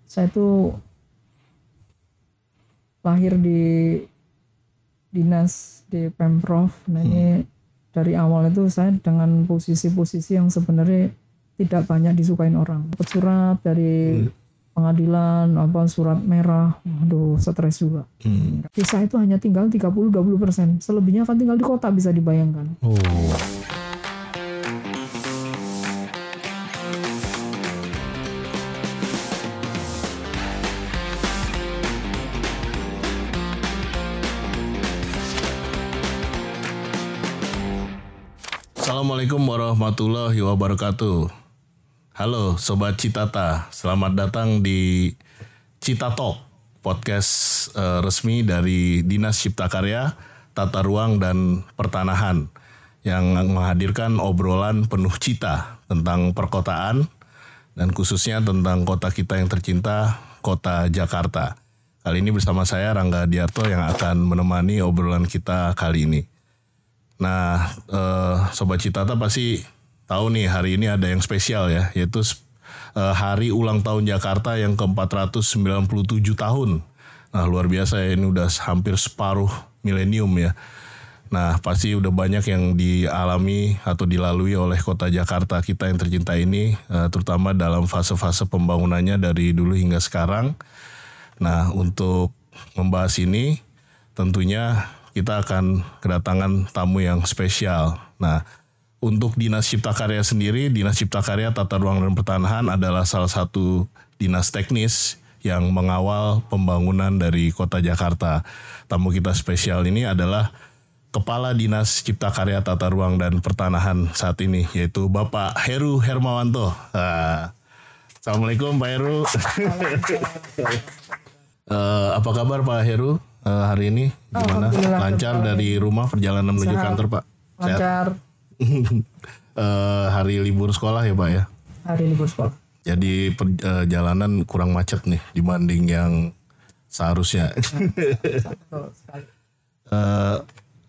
Saya itu lahir di dinas di Pemprov. Nah ini dari awal itu saya dengan posisi-posisi yang sebenarnya tidak banyak disukain orang. Dapat surat dari pengadilan, surat merah, aduh stres juga. Visa itu hanya tinggal 30-20%, selebihnya akan tinggal di kota, bisa dibayangkan. Assalamualaikum warahmatullahi wabarakatuh. Halo Sobat Citata, selamat datang di Cita Talk, podcast resmi dari Dinas Cipta Karya, Tata Ruang dan Pertanahan yang menghadirkan obrolan penuh cita tentang perkotaan dan khususnya tentang kota kita yang tercinta, kota Jakarta. Kali ini bersama saya Rangga Diarto yang akan menemani obrolan kita kali ini. Nah, Sobat Citata pasti tahu nih hari ini ada yang spesial ya, yaitu hari ulang tahun Jakarta yang ke-497 tahun. Nah, luar biasa ya, ini udah hampir separuh milenium ya. Nah, pasti udah banyak yang dialami atau dilalui oleh kota Jakarta kita yang tercinta ini, terutama dalam fase-fase pembangunannya dari dulu hingga sekarang. Nah, untuk membahas ini tentunya kita akan kedatangan tamu yang spesial. Nah, untuk Dinas Cipta Karya sendiri, Dinas Cipta Karya Tata Ruang dan Pertanahan adalah salah satu dinas teknis yang mengawal pembangunan dari kota Jakarta. Tamu kita spesial ini adalah Kepala Dinas Cipta Karya Tata Ruang dan Pertanahan saat ini, yaitu Bapak Heru Hermawanto. Assalamualaikum Pak Heru. Apa kabar Pak Heru? Hari ini gimana? Lancar dari rumah perjalanan menuju kantor Pak? Lancar. Hari libur sekolah ya Pak ya? Hari libur sekolah. Jadi perjalanan kurang macet nih dibanding yang seharusnya. Betul sekali.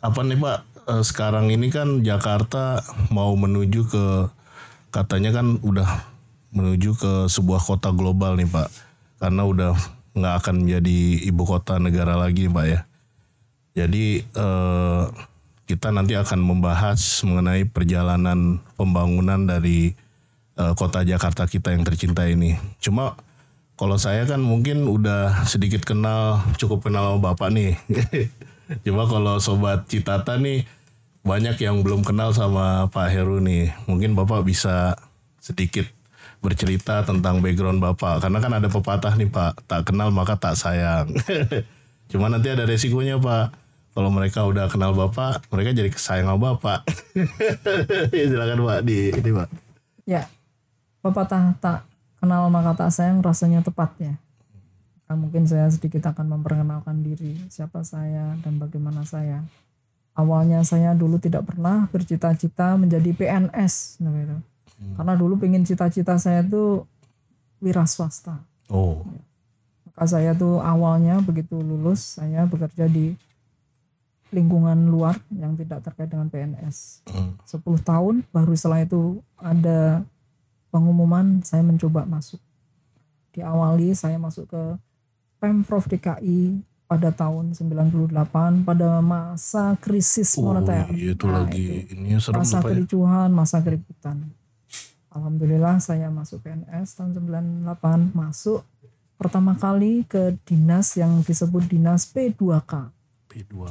Apa nih Pak? Sekarang ini kan Jakarta mau menuju ke, katanya kan udah menuju ke sebuah kota global nih Pak. Karena udah nggak akan menjadi ibu kota negara lagi Pak ya. Jadi kita nanti akan membahas mengenai perjalanan pembangunan dari kota Jakarta kita yang tercinta ini. Cuma kalau saya kan mungkin udah sedikit cukup kenal sama Bapak nih. Cuma kalau Sobat Citata nih banyak yang belum kenal sama Pak Heru nih. Mungkin Bapak bisa sedikit bercerita tentang background Bapak. Karena kan ada pepatah nih Pak, tak kenal maka tak sayang. Cuma nanti ada resikonya Pak. Kalau mereka udah kenal Bapak, mereka jadi sayang sama Bapak. Silakan Pak, ini Pak. Ya, pepatah tak kenal maka tak sayang rasanya tepat ya. Mungkin saya sedikit akan memperkenalkan diri, siapa saya dan bagaimana saya. Awalnya saya dulu tidak pernah bercita-cita menjadi PNS. Gitu. Karena dulu pengen cita-cita saya tuh wira swasta. Maka saya tuh awalnya begitu lulus, saya bekerja di lingkungan luar yang tidak terkait dengan PNS. 10 tahun, baru setelah itu ada pengumuman saya mencoba masuk. Diawali saya masuk ke Pemprov DKI pada tahun 98 pada masa krisis moneter. Itu lagi ini serem masa Pak, kericuhan, masa keributan. Alhamdulillah saya masuk PNS tahun 98, masuk pertama kali ke dinas yang disebut dinas P2K.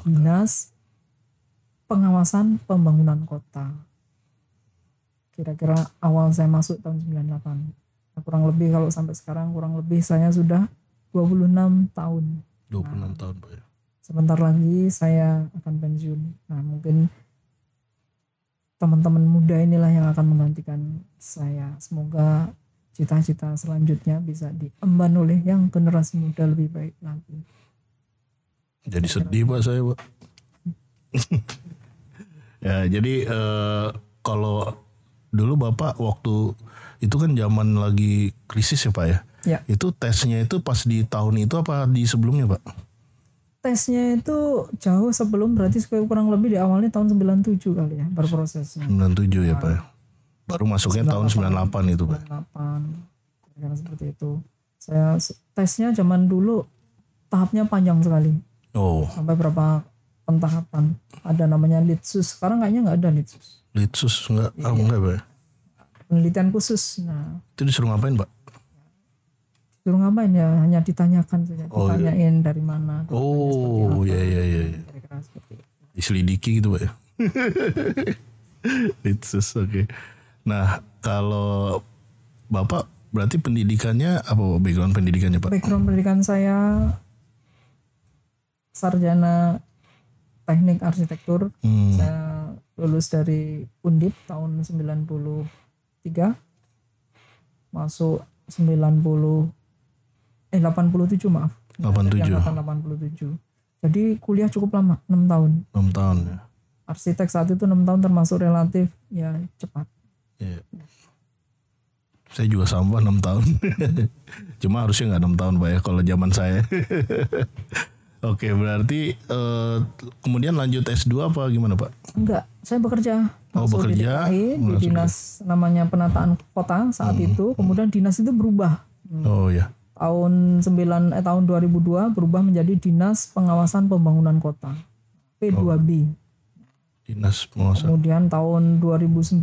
Dinas Pengawasan Pembangunan Kota. Kira-kira awal saya masuk tahun 98. Nah, kurang lebih kalau sampai sekarang kurang lebih saya sudah 26 tahun. 26 tahun Pak ya. Sebentar lagi saya akan pensiun. Nah mungkin teman-teman muda inilah yang akan menggantikan saya. Semoga cita-cita selanjutnya bisa diemban oleh yang generasi muda lebih baik lagi. Jadi sedih Pak saya Pak. Ya jadi kalau dulu Bapak waktu itu kan zaman lagi krisis ya Pak ya? Ya. Itu tesnya itu pas di tahun itu apa di sebelumnya Pak? Tesnya itu jauh sebelum, berarti kurang lebih di awalnya tahun 97 kali ya berprosesnya. 97 ya Pak ya? Baru masuknya tahun 98 itu Pak? 98, kira-kira seperti itu. Saya tesnya zaman dulu tahapnya panjang sekali. Oh, Sampai berapa pentahapan. Ada namanya litsus. Sekarang kayaknya nggak ada litsus. litsus enggak? Enggak, Pak. Penelitian khusus. Nah, Itu disuruh ngapain, Pak? suruh ngapain ya? Hanya ditanyakan saja. Ditanyain dari mana. Oh, iya. Kira-kira seperti itu. Diselidiki gitu, Pak ya. Litsus, oke. Nah, kalau Bapak berarti pendidikannya apa, background pendidikannya, Pak? Background pendidikan saya sarjana teknik arsitektur. Saya lulus dari Undip tahun 93. Masuk 87 maaf. 87. Angkatan 87. Jadi kuliah cukup lama, 6 tahun. 6 tahun ya. Arsitek saat itu 6 tahun termasuk relatif ya cepat. Iya. Saya juga sama 6 tahun. Cuma harusnya nggak 6 tahun, Pak ya, kalau zaman saya. Oke, berarti kemudian lanjut S2 apa gimana, Pak? Enggak, saya bekerja. Oh, Masuk bekerja. di DKI, di dinas namanya penataan kota saat itu. Kemudian dinas itu berubah. Oh ya. Tahun 2002 berubah menjadi Dinas Pengawasan Pembangunan Kota. P2B. Dinas pengawasan. Kemudian tahun 2009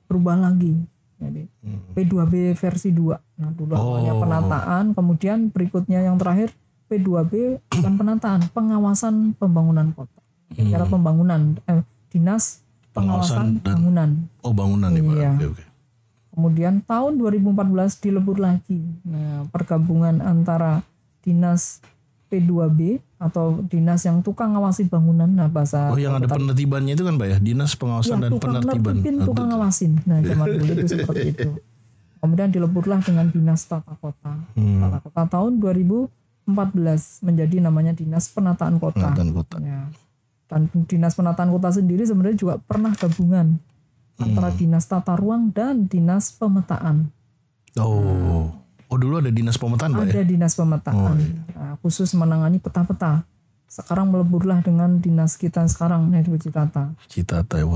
berubah lagi. Jadi P2B versi 2. Nah, dulu awalnya penataan, kemudian berikutnya yang terakhir P2B bukan penataan, pengawasan pembangunan kota. Cara pembangunan Dinas Pengawasan Bangunan. Oh, bangunan ya, Pak. Iya. Oke. Kemudian tahun 2014 dilebur lagi. Nah, pergabungan antara Dinas P2B atau dinas yang tukang ngawasi bangunan. Nah, bahasa Oh, yang ada penertibannya itu kan, Pak ya? Dinas pengawasan dan tukang penertiban. nertibin, tukang ngawasin. Nah, zaman dulu itu seperti itu. Kemudian dileburlah dengan Dinas Tata Kota. Tata Kota tahun 2014 menjadi namanya Dinas Penataan Kota. Penataan Kota. Ya. Dan Dinas Penataan Kota sendiri sebenarnya juga pernah gabungan antara Dinas Tata Ruang dan Dinas Pemetaan. Oh, dulu ada Dinas Pemetaan, Pak ya? Ada Dinas Pemetaan, nah, khusus menangani peta-peta. Sekarang meleburlah dengan dinas kita sekarang, yaitu Citata. Citata ya,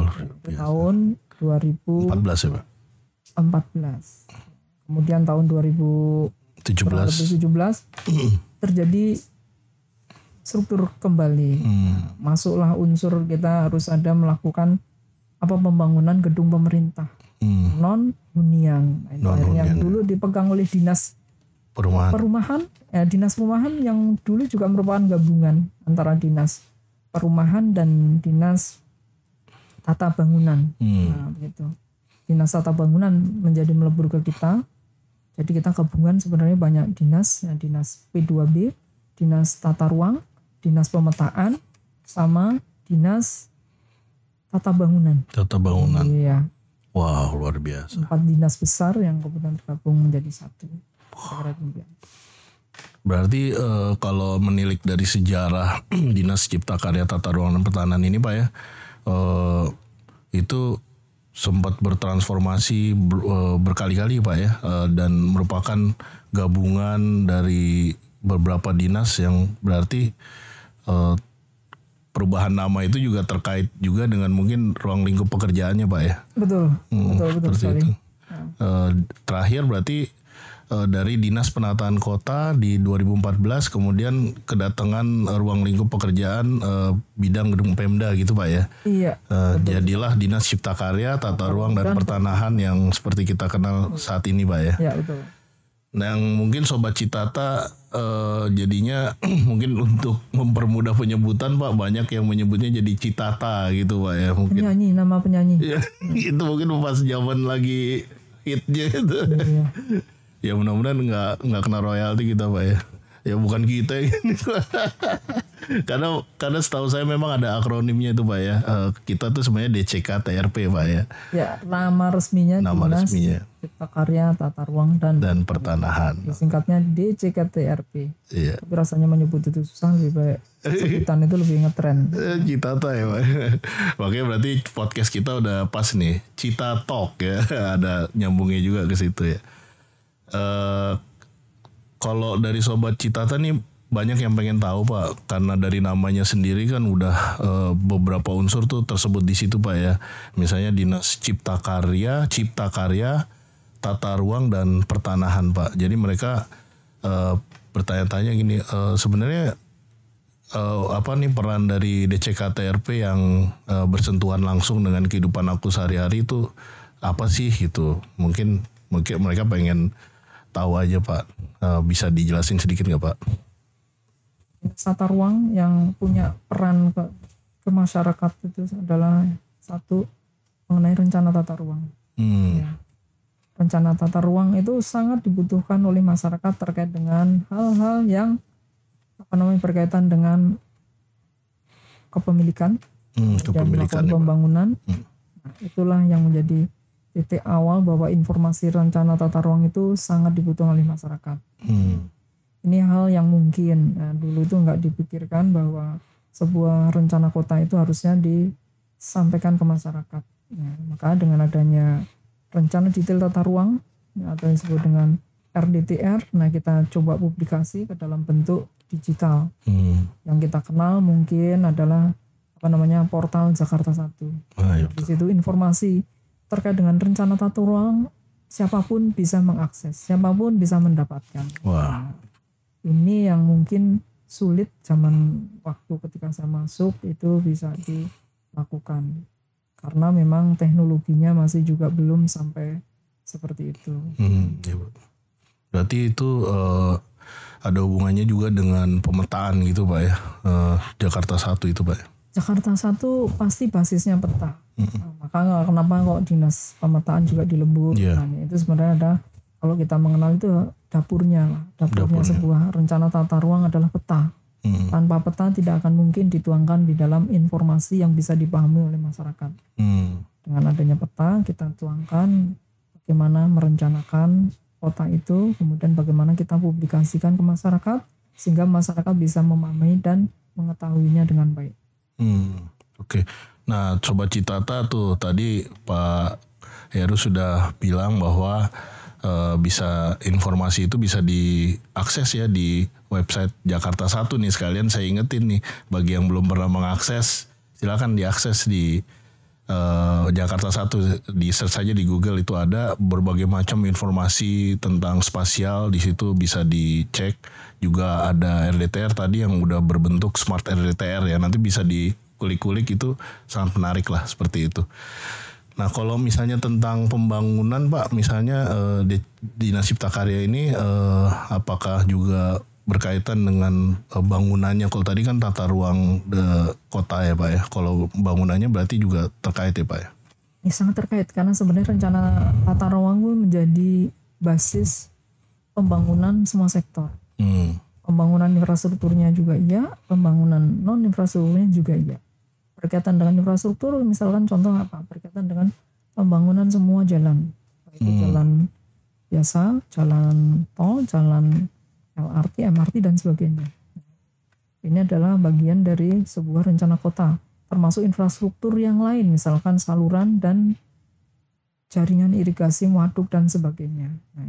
Tahun 2014. 14 ya, Pak? Kemudian tahun 2017 terjadi struktur kembali. Masuklah unsur kita harus ada melakukan pembangunan gedung pemerintah non hunian. Yang dulu dipegang oleh dinas perumahan, dinas perumahan yang dulu juga merupakan gabungan antara dinas perumahan dan dinas tata bangunan. Nah, begitu. Dinas tata bangunan menjadi melebur ke kita. Jadi kita gabungan sebenarnya banyak dinas, ya, dinas P2B, dinas tata ruang, dinas pemetaan, sama dinas tata bangunan. Tata bangunan. Iya. Wow, luar biasa. 4 dinas besar yang kemudian tergabung menjadi satu. Berarti kalau menilik dari sejarah Dinas Cipta Karya Tata Ruang dan Pertahanan ini, Pak ya, itu sempat bertransformasi berkali-kali, Pak ya, dan merupakan gabungan dari beberapa dinas yang berarti perubahan nama itu juga terkait juga dengan mungkin ruang lingkup pekerjaannya, Pak ya. Betul sekali. Itu. Terakhir berarti dari Dinas Penataan Kota di 2014 kemudian kedatangan ruang lingkup pekerjaan bidang gedung Pemda gitu, Pak ya. Iya. Jadilah Dinas Cipta Karya Tata Ruang dan Pertanahan yang seperti kita kenal saat ini, Pak ya. Iya, betul. Nah, yang mungkin Sobat Citata jadinya mungkin untuk mempermudah penyebutan, Pak, banyak yang menyebutnya jadi Citata gitu, Pak ya. Mungkin nama penyanyi. Ya, itu mungkin pas zaman lagi hitnya itu. Iya. Ya mudah-mudahan nggak kena royalti kita, Pak ya. Ya bukan kita ini. karena setahu saya memang ada akronimnya itu, Pak ya. Kita tuh sebenarnya DCK-TRP, Pak ya. Ya, nama resminya Dinas Cipta Karya Tata Ruang dan Pertanahan. Singkatnya DCK-TRP. Iya. Tapi rasanya menyebut itu susah, lebih baik sebutan itu lebih ngetren. Citata ya, Pak. Makanya berarti podcast kita udah pas nih. Cita Talk ya. Ada nyambungnya juga ke situ ya. Kalau dari Sobat Citata nih banyak yang pengen tahu, Pak, karena dari namanya sendiri kan udah beberapa unsur tuh tersebut di situ, Pak ya. Misalnya Dinas Cipta Karya, Tata Ruang dan Pertanahan, Pak. Jadi mereka bertanya-tanya gini, sebenarnya apa nih peran dari DCKTRP yang bersentuhan langsung dengan kehidupan aku sehari-hari itu apa sih gitu? Mungkin mereka pengen tahu aja Pak. Bisa dijelasin sedikit nggak Pak? Tata ruang yang punya peran ke masyarakat itu adalah satu, mengenai rencana tata ruang. Ya. Rencana tata ruang itu sangat dibutuhkan oleh masyarakat terkait dengan hal-hal yang berkaitan dengan kepemilikan dan melakukan pembangunan. Nah, itulah yang menjadi titik awal bahwa informasi rencana tata ruang itu sangat dibutuhkan oleh masyarakat. Ini hal yang mungkin dulu itu nggak dipikirkan bahwa sebuah rencana kota itu harusnya disampaikan ke masyarakat. Nah, maka dengan adanya rencana detail tata ruang atau yang disebut dengan RDTR, nah kita coba publikasi ke dalam bentuk digital. Yang kita kenal mungkin adalah portal Jakarta 1. Di situ informasi terkait dengan rencana tata ruang siapapun bisa mengakses, siapapun bisa mendapatkan. Nah, ini yang mungkin sulit zaman waktu ketika saya masuk itu bisa dilakukan karena memang teknologinya masih juga belum sampai seperti itu. Berarti itu ada hubungannya juga dengan pemetaan gitu Pak ya, Jakarta 1 itu Pak. Jakarta 1 pasti basisnya peta. Maka kenapa kok dinas pemetaan juga di Lembur. Nah, itu sebenarnya ada, kalau kita mengenal itu dapurnya sebuah rencana tata ruang adalah peta. Tanpa peta tidak akan mungkin dituangkan di dalam informasi yang bisa dipahami oleh masyarakat. Dengan adanya peta kita tuangkan bagaimana merencanakan kota itu, kemudian bagaimana kita publikasikan ke masyarakat sehingga masyarakat bisa memahami dan mengetahuinya dengan baik. Oke. Nah, Sobat Citata tuh tadi Pak Heru sudah bilang bahwa bisa informasi itu bisa diakses ya di website Jakarta 1 nih. Sekalian saya ingetin nih bagi yang belum pernah mengakses, silakan diakses di Jakarta 1, di search saja di Google, itu ada berbagai macam informasi tentang spasial, di situ bisa dicek. Juga ada RDTR tadi yang udah berbentuk smart RDTR ya, nanti bisa dikulik-kulik, itu sangat menarik lah seperti itu. Nah, kalau misalnya tentang pembangunan Pak, misalnya Dinas Cipta Karya ini apakah juga berkaitan dengan bangunannya? Kalau tadi kan tata ruang kota ya Pak ya, kalau bangunannya berarti juga terkait ya Pak ya? Ya, sangat terkait karena sebenarnya rencana tata ruang itu menjadi basis pembangunan semua sektor. Pembangunan infrastrukturnya juga iya, pembangunan non infrastrukturnya juga iya. Berkaitan dengan infrastruktur, misalkan contoh apa? Berkaitan dengan pembangunan semua jalan, baik jalan biasa, jalan tol, jalan LRT, MRT dan sebagainya. Ini adalah bagian dari sebuah rencana kota, termasuk infrastruktur yang lain, misalkan saluran dan jaringan irigasi, waduk dan sebagainya. Nah,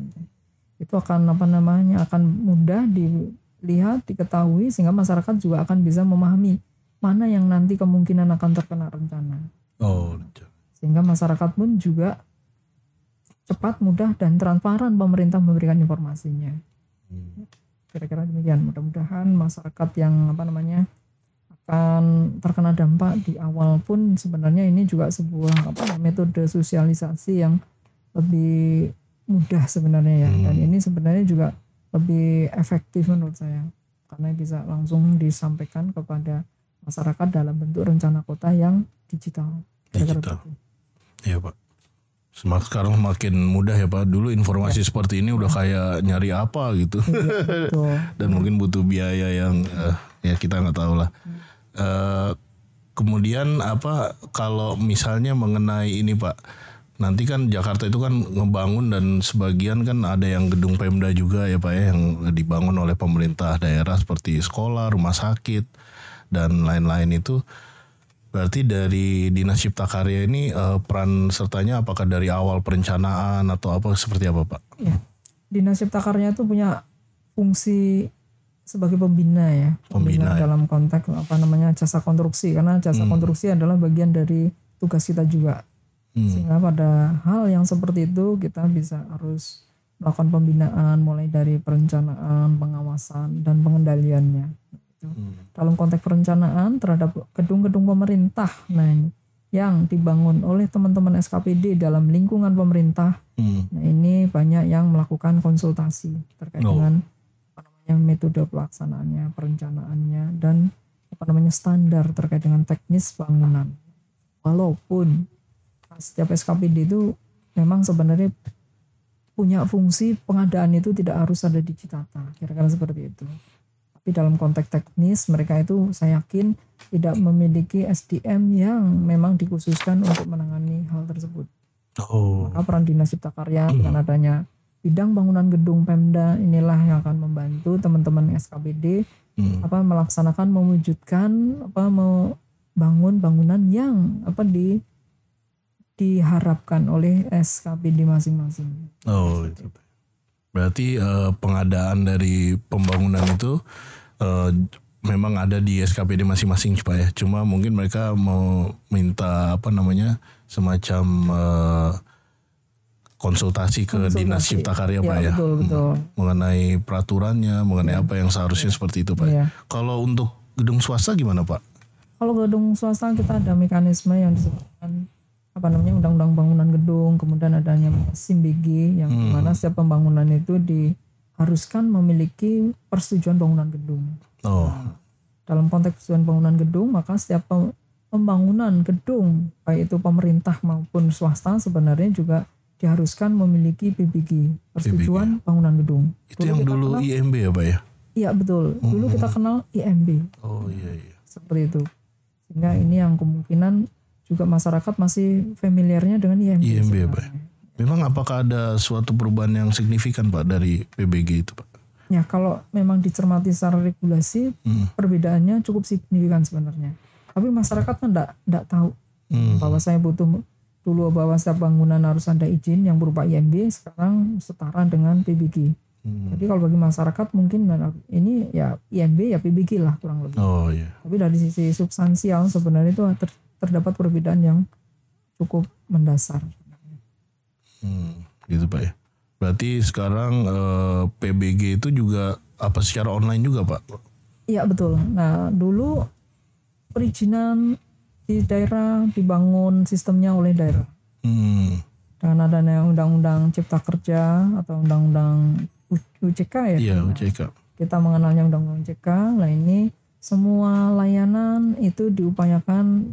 itu akan akan mudah dilihat, diketahui sehingga masyarakat juga akan bisa memahami mana yang nanti kemungkinan akan terkena rencana. Sehingga masyarakat pun juga cepat, mudah, dan transparan pemerintah memberikan informasinya. Kira-kira demikian. Mudah-mudahan masyarakat yang akan terkena dampak di awal pun sebenarnya ini juga sebuah metode sosialisasi yang lebih mudah sebenarnya ya. Dan ini sebenarnya juga lebih efektif menurut saya karena bisa langsung disampaikan kepada masyarakat dalam bentuk rencana kota yang digital. Iya Pak. Sekarang makin mudah ya Pak. Dulu informasi seperti ini udah kayak nyari apa gitu. Dan mungkin butuh biaya yang ya kita nggak tahu lah. Kemudian kalau misalnya mengenai ini Pak, nanti kan Jakarta itu kan ngebangun dan sebagian kan ada yang gedung Pemda juga ya Pak ya, yang dibangun oleh pemerintah daerah seperti sekolah, rumah sakit dan lain-lain itu. Berarti dari Dinas Cipta Karya ini peran sertanya apakah dari awal perencanaan atau seperti apa Pak? Ya, Dinas Cipta Karya itu punya fungsi sebagai pembina ya. Pembina dalam konteks jasa konstruksi, karena jasa konstruksi adalah bagian dari tugas kita juga. Sehingga pada hal yang seperti itu kita harus melakukan pembinaan mulai dari perencanaan, pengawasan, dan pengendaliannya. Dalam konteks perencanaan terhadap gedung-gedung pemerintah, nah ini yang dibangun oleh teman-teman SKPD dalam lingkungan pemerintah, nah ini banyak yang melakukan konsultasi terkait dengan metode pelaksanaannya, perencanaannya, dan standar terkait dengan teknis bangunan. Walaupun setiap SKPD itu memang sebenarnya punya fungsi pengadaan itu tidak harus ada di Citata, kira-kira seperti itu. Tapi dalam konteks teknis mereka itu saya yakin tidak memiliki SDM yang memang dikhususkan untuk menangani hal tersebut. Maka peran Dinas Cipta Karya dengan adanya bidang bangunan gedung Pemda inilah yang akan membantu teman-teman SKPD melaksanakan, mewujudkan, membangun bangunan yang diharapkan oleh SKPD masing-masing. Oh, itu. Berarti pengadaan dari pembangunan itu memang ada di SKPD masing-masing Pak ya. Cuma mungkin mereka mau minta semacam konsultasi ke Dinas Cipta Karya Pak ya. Betul. Mengenai peraturannya, mengenai apa yang seharusnya seperti itu Pak. Kalau untuk gedung swasta gimana Pak? Kalau gedung swasta kita ada mekanisme yang disebutkan Undang-Undang Bangunan Gedung, kemudian adanya SIMBG yang dimana setiap pembangunan itu diharuskan memiliki persetujuan bangunan gedung. Nah, dalam konteks persetujuan bangunan gedung, maka setiap pembangunan gedung baik itu pemerintah maupun swasta sebenarnya juga diharuskan memiliki PBG, persetujuan bangunan gedung. Itu yang dulu IMB ya Pak ya? Iya betul. Dulu kita kenal IMB. Oh iya. Seperti itu. Sehingga ini yang kemungkinan juga masyarakat masih familiarnya dengan IMB. IMB Pak. Memang apakah ada suatu perubahan yang signifikan Pak dari PBG itu Pak? Ya kalau memang dicermati secara regulasi perbedaannya cukup signifikan sebenarnya. Tapi masyarakat kan enggak tahu bahwa saya butuh dulu bahwa setiap bangunan harus ada izin yang berupa IMB, sekarang setara dengan PBG. Jadi kalau bagi masyarakat mungkin ini ya IMB ya PBG lah kurang lebih. Oh iya. Tapi dari sisi substansial sebenarnya itu terdapat perbedaan yang cukup mendasar. Gitu Pak ya. Berarti sekarang PBG itu juga secara online juga Pak? Iya betul. Nah dulu perizinan di daerah dibangun sistemnya oleh daerah. Dengan adanya Undang-Undang Cipta Kerja atau Undang-Undang UCK ya. Iya UCK. Kita mengenalnya Undang-Undang UCK. Nah ini semua layanan itu diupayakan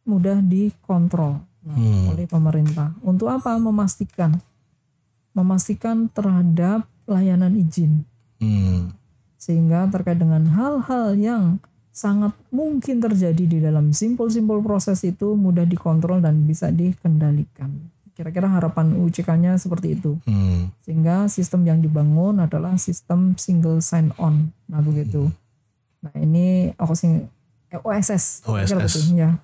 mudah dikontrol oleh pemerintah. Untuk apa? Memastikan terhadap layanan izin. Sehingga terkait dengan hal-hal yang sangat mungkin terjadi di dalam simpul-simpul proses itu mudah dikontrol dan bisa dikendalikan. Kira-kira harapan UCK-nya seperti itu. Sehingga sistem yang dibangun adalah sistem single sign-on. Nah begitu. Nah ini OSS ya.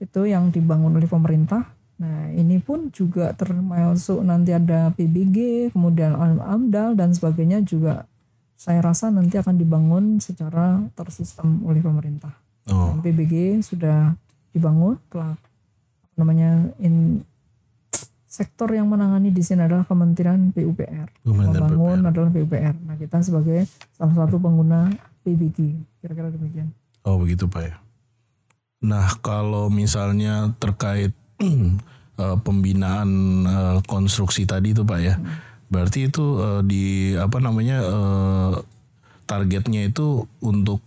Itu yang dibangun oleh pemerintah. Nah ini pun juga termasuk nanti ada PBG, kemudian AMDAL dan sebagainya juga saya rasa nanti akan dibangun secara tersistem oleh pemerintah. Dan PBG sudah dibangun, sektor yang menangani di sini adalah Kementerian PUPR. Membangun adalah PUPR. Nah kita sebagai salah satu pengguna PBG, kira-kira demikian. Oh begitu Pak ya. Nah kalau misalnya terkait pembinaan konstruksi tadi itu Pak ya, berarti itu targetnya itu untuk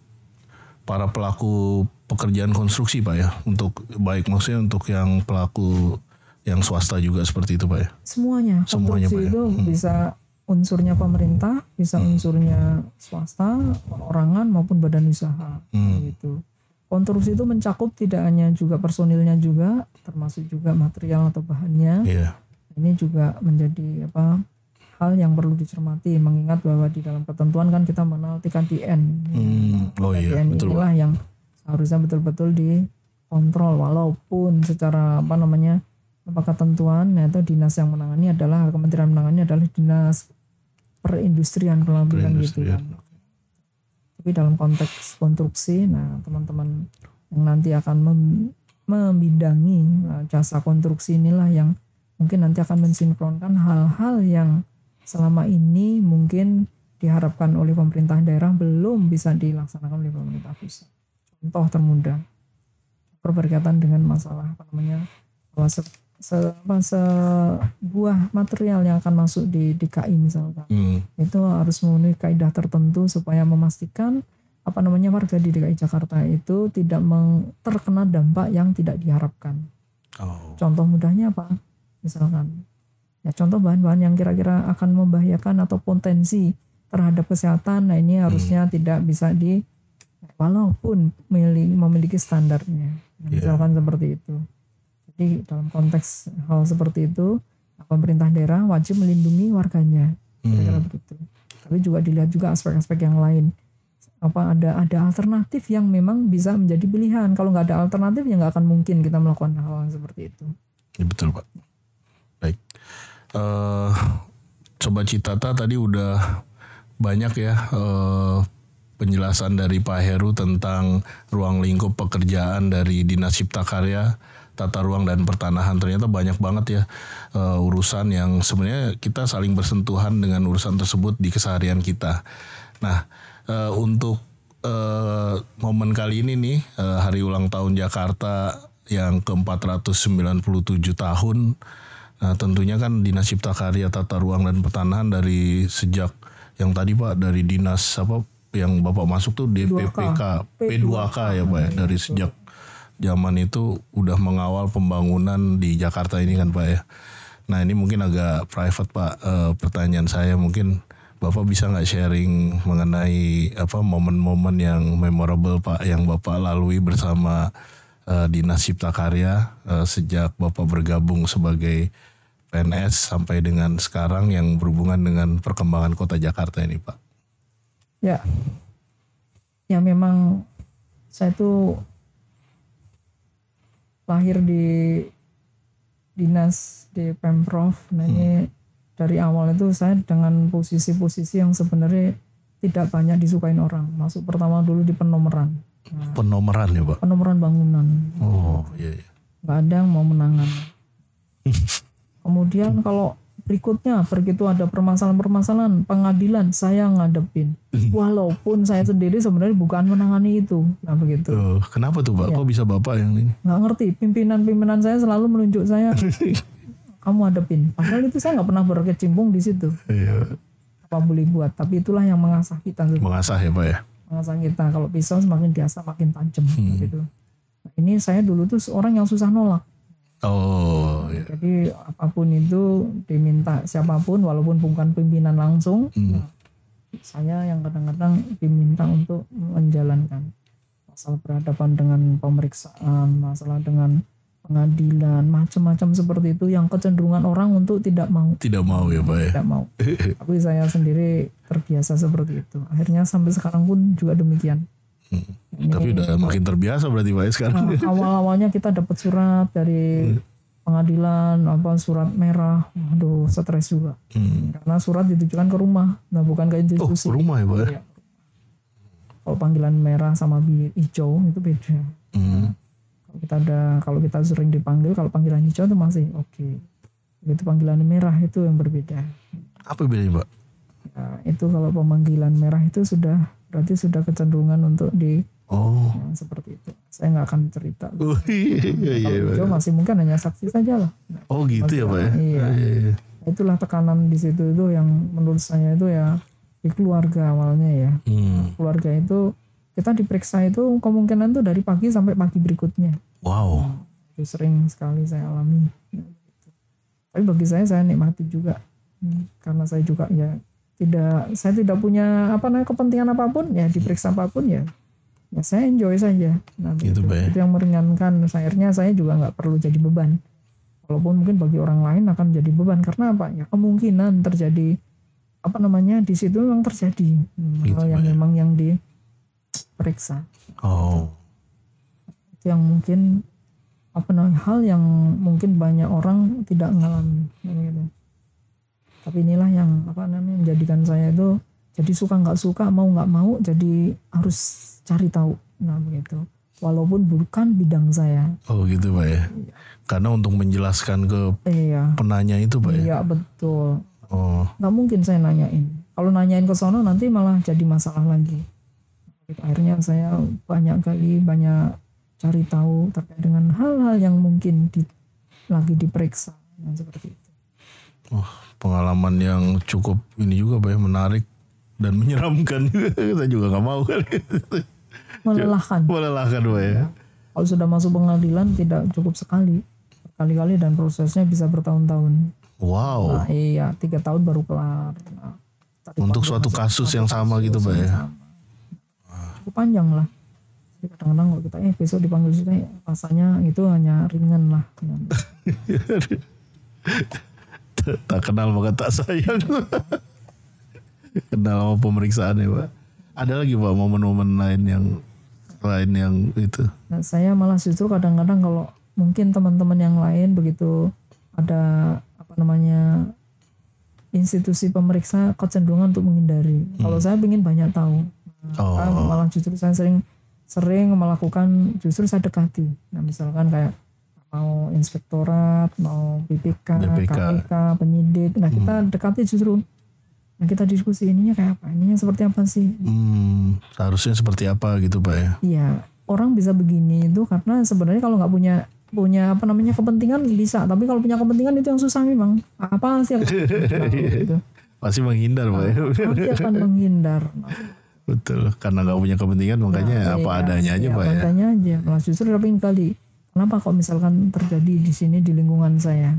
para pelaku pekerjaan konstruksi Pak ya, untuk baik maksudnya untuk yang pelaku yang swasta juga seperti itu Pak ya. Semuanya Pak itu bisa unsurnya pemerintah, bisa unsurnya swasta, perorangan maupun badan usaha gitu. Konstruksi itu mencakup tidak hanya juga personilnya juga, termasuk juga material atau bahannya. Ini juga menjadi hal yang perlu dicermati, mengingat bahwa di dalam ketentuan kan kita mengenal TKDN. TKDN inilah yang seharusnya betul-betul dikontrol, walaupun secara ketentuan itu dinas yang menangani adalah kementerian menangani adalah dinas perindustrian gitu kan. Tapi dalam konteks konstruksi, nah teman-teman yang nanti akan membidangi jasa konstruksi inilah yang mungkin nanti akan mensinkronkan hal-hal yang selama ini mungkin diharapkan oleh pemerintah daerah belum bisa dilaksanakan oleh pemerintah pusat. Contoh termudah berkaitan dengan masalah bahwa sebuah material yang akan masuk di DKI misalkan itu harus memenuhi kaidah tertentu supaya memastikan warga di DKI Jakarta itu tidak terkena dampak yang tidak diharapkan. Contoh mudahnya apa? Misalkan ya contoh bahan-bahan yang kira-kira akan membahayakan atau potensi terhadap kesehatan, nah ini harusnya tidak bisa walaupun memiliki standarnya. Misalkan seperti itu. Jadi dalam konteks hal seperti itu, pemerintah daerah wajib melindungi warganya. Kira-kira begitu. Tapi juga dilihat juga aspek-aspek yang lain. Ada alternatif yang memang bisa menjadi pilihan. Kalau nggak ada alternatif ya nggak akan mungkin kita melakukan hal seperti itu. Ya, betul Pak. Baik. Sobat Citata tadi udah banyak ya penjelasan dari Pak Heru tentang ruang lingkup pekerjaan dari Dinas Cipta Karya, Tata Ruang dan Pertanahan. Ternyata banyak banget ya urusan yang sebenarnya kita saling bersentuhan dengan urusan tersebut di keseharian kita. Nah, untuk momen kali ini nih, hari ulang tahun Jakarta yang ke-497 tahun, tentunya kan Dinas Cipta Karya, Tata Ruang dan Pertanahan dari sejak yang tadi Pak, dari dinas yang Bapak masuk tuh DPPK, P2K ya Pak ya, dari sejak zaman itu udah mengawal pembangunan di Jakarta ini kan Pak ya. Nah ini mungkin agak private Pak, pertanyaan saya mungkin Bapak bisa nggak sharing mengenai momen-momen yang memorable Pak yang Bapak lalui bersama Dinas Cipta Karya sejak Bapak bergabung sebagai PNS sampai dengan sekarang yang berhubungan dengan perkembangan kota Jakarta ini Pak. Ya memang saya itu lahir di dinas di Pemprov. Nah ini dari awal itu saya dengan posisi-posisi yang sebenarnya tidak banyak disukain orang. Masuk pertama dulu di penomeran. Penomeran ya Pak? Penomeran bangunan. Oh iya. Nggak ada yang mau menangani. Kemudian kalau berikutnya begitu ada permasalahan-permasalahan pengadilan saya ngadepin. Walaupun saya sendiri sebenarnya bukan menangani itu. Nah begitu. Kenapa tuh Pak? Kok bisa Bapak yang ini? Nggak ngerti. Pimpinan saya selalu menunjuk saya. Kamu hadapin. Padahal itu saya nggak pernah berkecimpung di situ. Iya. Apa boleh buat. Tapi itulah yang mengasah kita. Mengasah ya Pak ya? Mengasah kita. Kalau pisau semakin diasah makin tajam. Gitu. Nah, ini saya dulu tuh orang yang susah nolak. Oh, iya. Jadi apapun itu diminta siapapun walaupun bukan pimpinan langsung, saya yang kadang-kadang diminta untuk menjalankan masalah berhadapan dengan pemeriksaan, masalah dengan pengadilan, macam-macam seperti itu yang kecenderungan orang untuk tidak mau. Tidak mau ya Pak ya? Tidak mau. Tapi saya sendiri terbiasa seperti itu. Akhirnya sampai sekarang pun juga demikian. Tapi udah makin terbiasa berarti Pak sekarang. Nah, awal-awalnya kita dapat surat dari pengadilan, surat merah, aduh stres juga. Karena surat ditujukan ke rumah, nah bukan ke institusi. Ke rumah ya Pak? Ya. Kalau panggilan merah sama hijau itu beda. Kalau kita sering dipanggil, kalau panggilan hijau itu masih oke. Begitu panggilan merah itu yang berbeda. Apa bedanya Pak? Ya, itu kalau pemanggilan merah itu berarti sudah kecenderungan untuk seperti itu. Saya nggak akan cerita. Kalau hijau masih mungkin hanya saksi saja lah. Oh gitu ya Pak ya? Iya. Itulah tekanan di situ itu yang menurut saya itu ya di keluarga awalnya ya. Keluarga itu kita diperiksa itu kemungkinan tuh dari pagi sampai pagi berikutnya. Wow. Itu sering sekali saya alami. Tapi bagi saya nikmati juga karena saya juga saya tidak punya kepentingan apapun ya diperiksa apapun ya saya enjoy saja. Nah, itu yang meringankan. Akhirnya saya juga nggak perlu jadi beban. Walaupun mungkin bagi orang lain akan jadi beban karena apa? Ya kemungkinan terjadi di situ memang terjadi hal yang memang yang diperiksa. Itu yang mungkin hal yang mungkin banyak orang tidak mengalami. Gitu. Tapi inilah yang menjadikan saya itu jadi suka nggak suka mau nggak mau jadi harus cari tahu. Nah begitu. walaupun bukan bidang saya. Oh gitu Pak ya. Karena untuk menjelaskan ke Iya, penanya itu Pak ya. iya betul. Oh, Nggak mungkin saya nanyain. Kalau nanyain ke sono nanti malah jadi masalah lagi. Akhirnya saya banyak cari tahu terkait dengan hal-hal yang mungkin lagi diperiksa dan seperti itu. pengalaman yang cukup ini juga Pak ya, menarik dan menyeramkan juga. Kita juga nggak mau kan. Melelahkan. Melelahkan Pak ya. Kalau sudah masuk pengadilan tidak cukup sekali, berkali-kali dan prosesnya bisa bertahun-tahun. Wow. Nah, iya 3 tahun baru kelar. Nah, Untuk suatu kasus yang sama gitu Pak ya. Cukup panjang lah. Jadi kadang-kadang kalau kita besok dipanggil sudah rasanya itu hanya ringan lah. Tak kenal maka tak sayang. Kenal sama pemeriksaan ya Pak. Ada lagi Pak momen-momen lain yang itu. Nah, saya malah justru kadang-kadang kalau mungkin teman-teman yang lain begitu ada institusi pemeriksa kecenderungan untuk menghindari. Kalau saya ingin banyak tahu. Malah justru saya sering melakukan, justru saya dekati. Nah misalkan kayak mau inspektorat, mau BPK, KPK, penyidik. Nah kita dekati justru. Nah kita diskusi ininya kayak apa? Ininya seperti apa sih? Seharusnya seperti apa gitu Pak ya? Iya. Orang bisa begini itu karena sebenarnya kalau nggak punya kepentingan bisa, tapi kalau punya kepentingan itu yang susah memang. Apa sih gitu. Pasti menghindar Pak ya? Pasti akan menghindar. Betul, karena nggak punya kepentingan makanya adanya aja Pak ya. Adanya aja. Malah justru pengen kali. Kenapa kok misalkan terjadi di sini di lingkungan saya?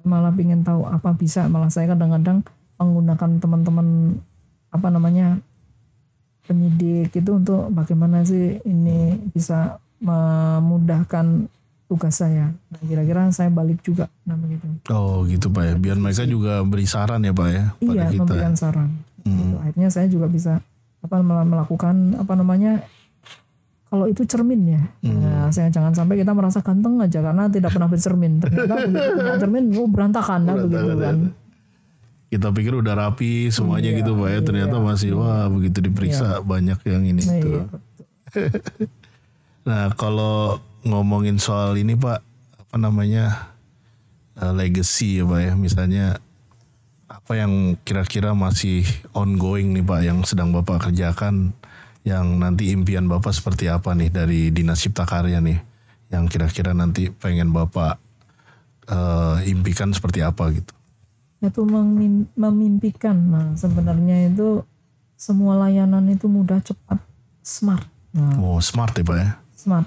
Malah pengen tahu apa bisa. Malah saya kadang-kadang menggunakan teman-teman penyidik itu untuk bagaimana sih ini bisa memudahkan tugas saya. Nah, kira-kira saya balik juga begitu. Oh gitu Pak ya, biar mereka juga beri saran ya Pak ya pada kita. Memberikan saran. Gitu. Akhirnya saya juga bisa melakukan kalau itu cermin ya. Nah, saya jangan sampai kita merasa ganteng aja karena tidak pernah bercermin. Ternyata begitu punya cermin berantakan begitu kan. Kita pikir udah rapi semuanya gitu Pak ya, ternyata masih begitu diperiksa banyak yang ini itu. Nah kalau ngomongin soal ini Pak, legacy ya Pak ya, misalnya apa yang kira-kira masih ongoing nih Pak yang sedang Bapak kerjakan, yang nanti impian Bapak seperti apa nih dari Dinas Cipta Karya nih, yang kira-kira nanti pengen Bapak impikan seperti apa gitu? Itu memimpikan. Nah sebenarnya itu semua layanan itu mudah, cepat, smart. Nah, smart ya Pak ya?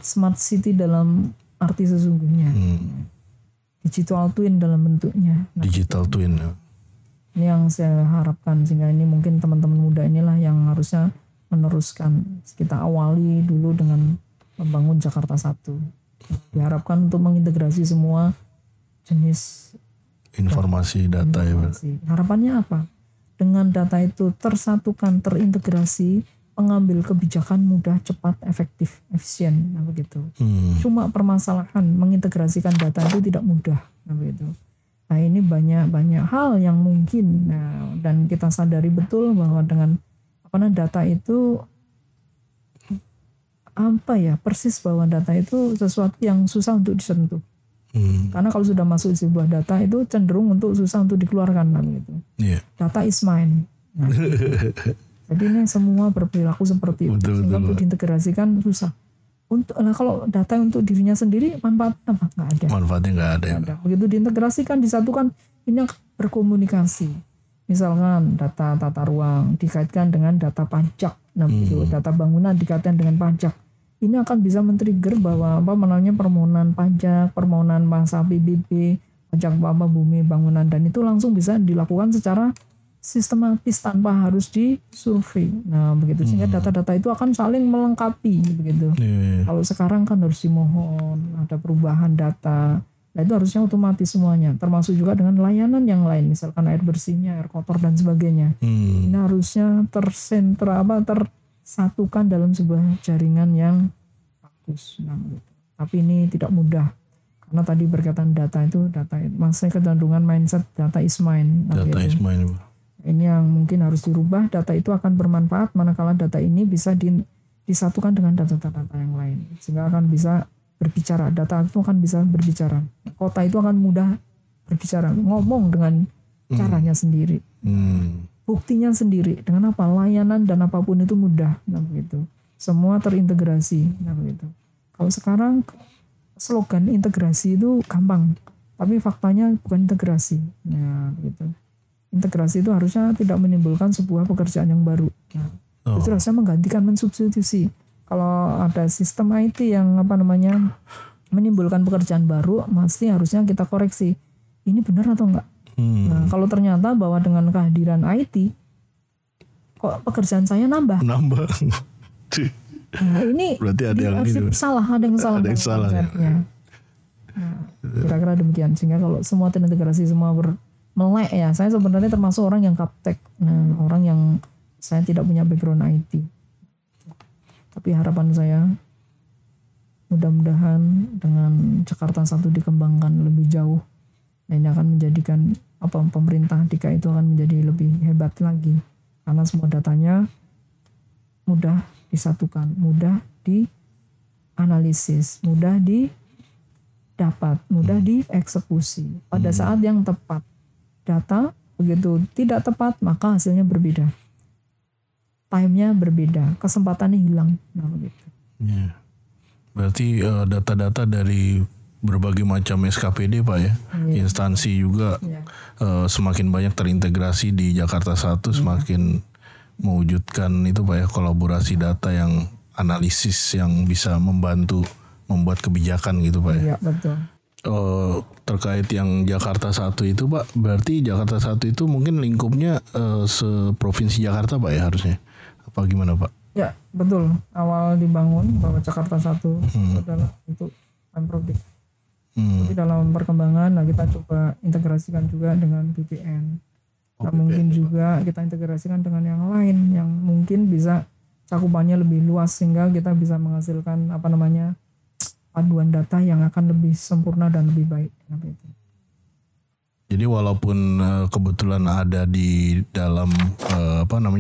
Smart city dalam arti sesungguhnya. Digital twin dalam bentuknya. Nah, digital twin. Ini yang saya harapkan, sehingga ini mungkin teman-teman muda inilah yang harusnya meneruskan. Kita awali dulu dengan membangun Jakarta 1. Diharapkan untuk mengintegrasi semua jenis informasi data ya Pak. Harapannya apa? Dengan data itu tersatukan, terintegrasi, pengambil kebijakan mudah, cepat, efektif, efisien, begitu. Cuma permasalahan mengintegrasikan data itu tidak mudah, begitu. Nah ini banyak hal yang mungkin, dan kita sadari betul bahwa dengan data itu persis bahwa data itu sesuatu yang susah untuk disentuh. Karena kalau sudah masuk sebuah data itu cenderung untuk susah untuk dikeluarkan, gitu. Data is mine. Nah, jadi ini semua berperilaku seperti itu, sehingga untuk diintegrasikan susah. Kalau data untuk dirinya sendiri manfaatnya apa? Nggak ada. Manfaatnya nggak ada. Begitu diintegrasikan, disatukan, ini berkomunikasi. Misalkan data tata ruang dikaitkan dengan data pajak, data bangunan dikaitkan dengan pajak. Ini akan bisa men-trigger bahwa permohonan pajak, permohonan masa PBB, pajak bumi, bangunan, dan itu langsung bisa dilakukan secara sistematis tanpa harus disurvei. Nah begitu, sehingga data-data itu akan saling melengkapi begitu. Kalau sekarang kan harus dimohon ada perubahan data. Nah itu harusnya otomatis semuanya, termasuk juga dengan layanan yang lain, misalkan air bersihnya, air kotor dan sebagainya. Ini harusnya tersatukan dalam sebuah jaringan yang bagus. Nah, gitu. Tapi ini tidak mudah karena tadi berkaitan data, masih kecenderungan mindset data is mine. Data is mine. Ini yang mungkin harus dirubah. Data itu akan bermanfaat manakala data ini bisa disatukan dengan data-data yang lain sehingga akan bisa berbicara. Data itu akan bisa berbicara. Kota itu akan mudah berbicara, ngomong dengan caranya sendiri, buktinya sendiri. Dengan apa? Layanan dan apapun itu mudah. Nah begitu. Semua terintegrasi. Nah begitu. Kalau sekarang slogan integrasi itu gampang, tapi faktanya bukan integrasi. Nah begitu. Integrasi itu harusnya tidak menimbulkan sebuah pekerjaan yang baru. Nah, itu harusnya menggantikan, mensubstitusi. Kalau ada sistem IT yang menimbulkan pekerjaan baru, mesti harusnya kita koreksi. Ini benar atau enggak? Nah, kalau ternyata bahwa dengan kehadiran IT, kok pekerjaan saya nambah? Nambah. Nah, ini berarti ada yang salah, ada yang salah. Ada yang salah. Ya. Nah, kira-kira demikian. Sehingga kalau semua terintegrasi, semua melek ya. Saya sebenarnya termasuk orang yang kaptek. Nah, orang yang saya tidak punya background IT. Tapi harapan saya mudah-mudahan dengan Jakarta 1 dikembangkan lebih jauh, nah ini akan menjadikan pemerintah DKI itu akan menjadi lebih hebat lagi karena semua datanya mudah disatukan, mudah dianalisis, mudah didapat, mudah dieksekusi pada saat yang tepat. Data begitu tidak tepat maka hasilnya berbeda. Time-nya berbeda, kesempatannya hilang. Nah begitu. Ya. Berarti data-data dari berbagai macam SKPD Pak ya, instansi juga semakin banyak terintegrasi di Jakarta 1, semakin mewujudkan itu Pak ya, kolaborasi data yang analisis yang bisa membantu membuat kebijakan gitu Pak ya. Iya betul. Terkait yang Jakarta 1 itu Pak, berarti Jakarta 1 itu mungkin lingkupnya seprovinsi Jakarta Pak ya harusnya. Apa gimana Pak? Ya betul, awal dibangun bahwa Jakarta 1 adalah untuk Pemprov DKI. Tapi dalam perkembangan kita coba integrasikan juga dengan BPN. Nah, mungkin juga kita integrasikan dengan yang lain yang mungkin bisa cakupannya lebih luas sehingga kita bisa menghasilkan paduan data yang akan lebih sempurna dan lebih baik. Jadi walaupun kebetulan ada di dalam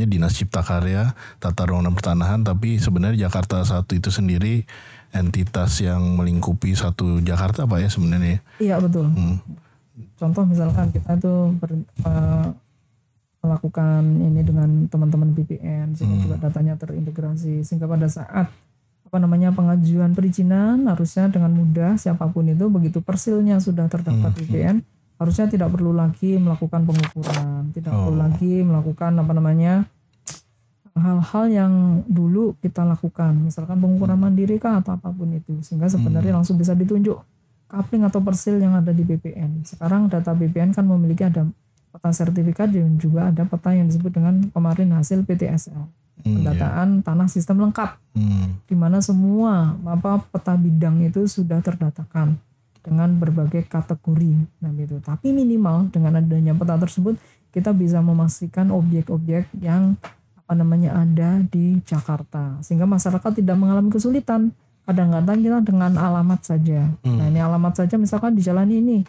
Dinas Cipta Karya, Tata Ruang dan Pertanahan, tapi sebenarnya Jakarta 1 itu sendiri entitas yang melingkupi satu Jakarta Pak ya sebenarnya. Iya betul. Contoh misalkan kita itu melakukan ini dengan teman-teman BPN sehingga juga datanya terintegrasi sehingga pada saat pengajuan perizinan harusnya dengan mudah siapapun itu begitu persilnya sudah terdaftar BPN harusnya tidak perlu lagi melakukan pengukuran, tidak perlu lagi melakukan hal-hal yang dulu kita lakukan, misalkan pengukuran mandiri kah atau apapun itu, sehingga sebenarnya langsung bisa ditunjuk kapling atau persil yang ada di BPN. Sekarang data BPN kan memiliki ada peta sertifikat dan juga ada peta yang disebut dengan kemarin hasil PTSL, pendataan tanah sistem lengkap, di mana semua peta bidang itu sudah terdatakan dengan berbagai kategori. Nah gitu. Tapi minimal dengan adanya peta tersebut kita bisa memastikan objek-objek yang ada di Jakarta sehingga masyarakat tidak mengalami kesulitan. Kadang-kadang kita dengan alamat saja. Nah ini alamat saja misalkan di jalan ini.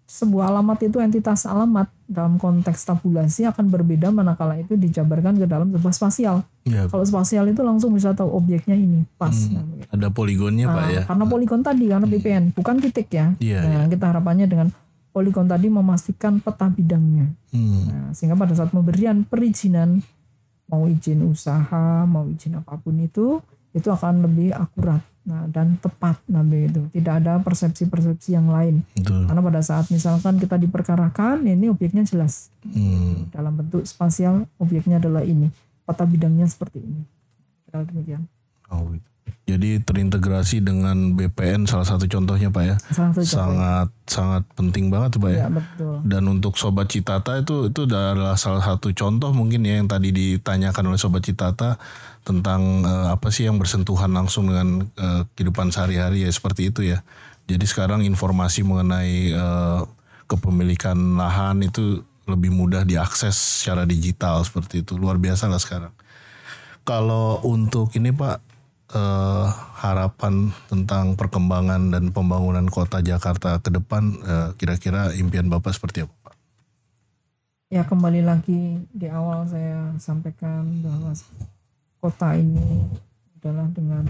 Sebuah alamat itu entitas alamat dalam konteks tabulasi akan berbeda manakala itu dijabarkan ke dalam sebuah spasial. Kalau spasial itu langsung bisa tahu objeknya ini pas. Ada poligonnya Pak ya. Karena poligon tadi karena BPN bukan titik ya. Kita harapannya dengan poligon tadi memastikan peta bidangnya. Nah, sehingga pada saat pemberian perizinan mau izin usaha, mau izin apapun itu akan lebih akurat. Nah, dan tepat itu. Tidak ada persepsi-persepsi yang lain. Betul. Karena pada saat misalkan kita diperkarakan, ini objeknya jelas. Dalam bentuk spasial, objeknya adalah ini. Peta bidangnya seperti ini. Kira demikian. Gitu. Jadi terintegrasi dengan BPN salah satu contohnya Pak ya. Sangat penting banget Pak ya. Betul. Dan untuk Sobat Citata itu adalah salah satu contoh mungkin ya yang tadi ditanyakan oleh Sobat Citata tentang apa sih yang bersentuhan langsung dengan kehidupan sehari-hari ya seperti itu ya. Jadi sekarang informasi mengenai kepemilikan lahan itu lebih mudah diakses secara digital seperti itu. Luar biasa lah sekarang. Kalau untuk ini Pak, harapan tentang perkembangan dan pembangunan kota Jakarta ke depan, kira-kira impian Bapak seperti apa Pak? Ya kembali lagi di awal saya sampaikan bahwa kota ini adalah dengan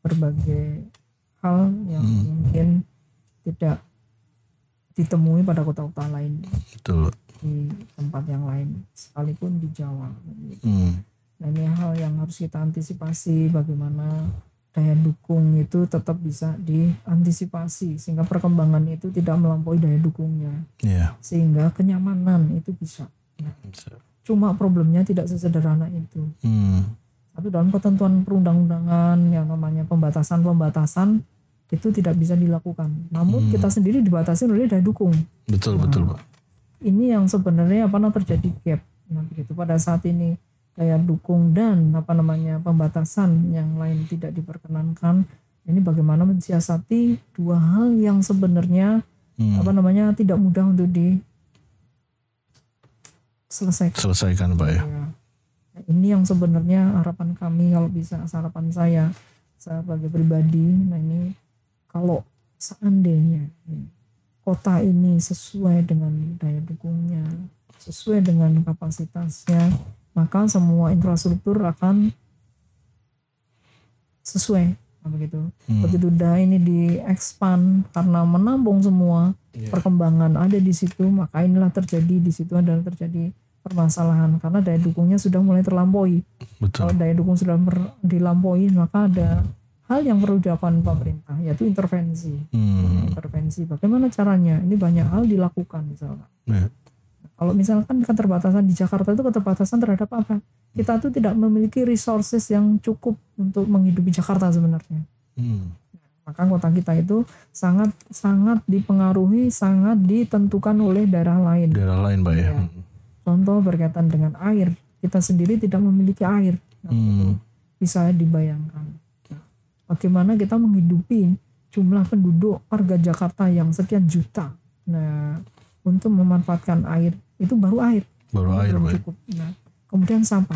berbagai hal yang mungkin tidak ditemui pada kota-kota lain. Betul. Di tempat yang lain, sekalipun di Jawa. Nah, ini hal yang harus kita antisipasi, bagaimana daya dukung itu tetap bisa diantisipasi sehingga perkembangan itu tidak melampaui daya dukungnya, sehingga kenyamanan itu bisa. Nah, cuma problemnya tidak sesederhana itu. Tapi dalam ketentuan perundang-undangan yang namanya pembatasan itu tidak bisa dilakukan. Namun kita sendiri dibatasi oleh daya dukung. Betul Pak. Ini yang sebenarnya terjadi gap. Nah, begitu pada saat ini daya dukung dan pembatasan yang lain tidak diperkenankan. Ini bagaimana mensiasati dua hal yang sebenarnya tidak mudah untuk diselesaikan Pak ya. Nah, ini yang sebenarnya harapan kami, kalau bisa harapan saya sebagai pribadi. Nah, ini kalau seandainya kota ini sesuai dengan daya dukungnya, sesuai dengan kapasitasnya, maka semua infrastruktur akan sesuai. Nah, begitu. Begitu ini di-expand karena menampung semua perkembangan ada di situ, maka inilah terjadi di situ adalah terjadi permasalahan karena daya dukungnya sudah mulai terlampaui. Betul. Kalau daya dukung sudah dilampaui, maka ada hal yang perlu dilakukan pemerintah, yaitu intervensi. Intervensi, bagaimana caranya? Ini banyak hal dilakukan misalkan. Kalau misalkan keterbatasan di Jakarta itu keterbatasan terhadap apa? Kita tuh tidak memiliki resources yang cukup untuk menghidupi Jakarta sebenarnya. Maka kota kita itu sangat dipengaruhi, sangat ditentukan oleh daerah lain. Daerah lain, Pak ya. Contoh berkaitan dengan air, kita sendiri tidak memiliki air. Bisa dibayangkan. Bagaimana kita menghidupi jumlah penduduk warga Jakarta yang sekian juta. Nah, untuk memanfaatkan air, itu baru air. Belum cukup. Nah, kemudian sampah.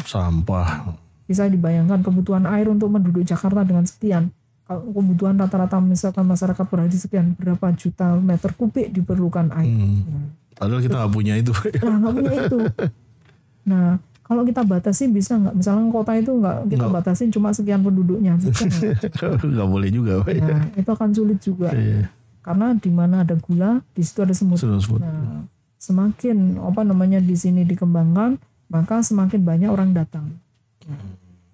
Bisa dibayangkan kebutuhan air untuk penduduk Jakarta dengan sekian. Kalau kebutuhan rata-rata misalkan masyarakat per hari sekian, berapa juta meter kubik diperlukan air. Padahal kita nggak punya itu. Nggak punya itu. Nah, kalau kita batasi bisa nggak? Misalnya kota itu nggak kita batasin cuma sekian penduduknya. Nggak boleh juga. Nah, itu akan sulit juga. Karena di mana ada gula, di situ ada semut. Nah, semakin di sini dikembangkan, maka semakin banyak orang datang.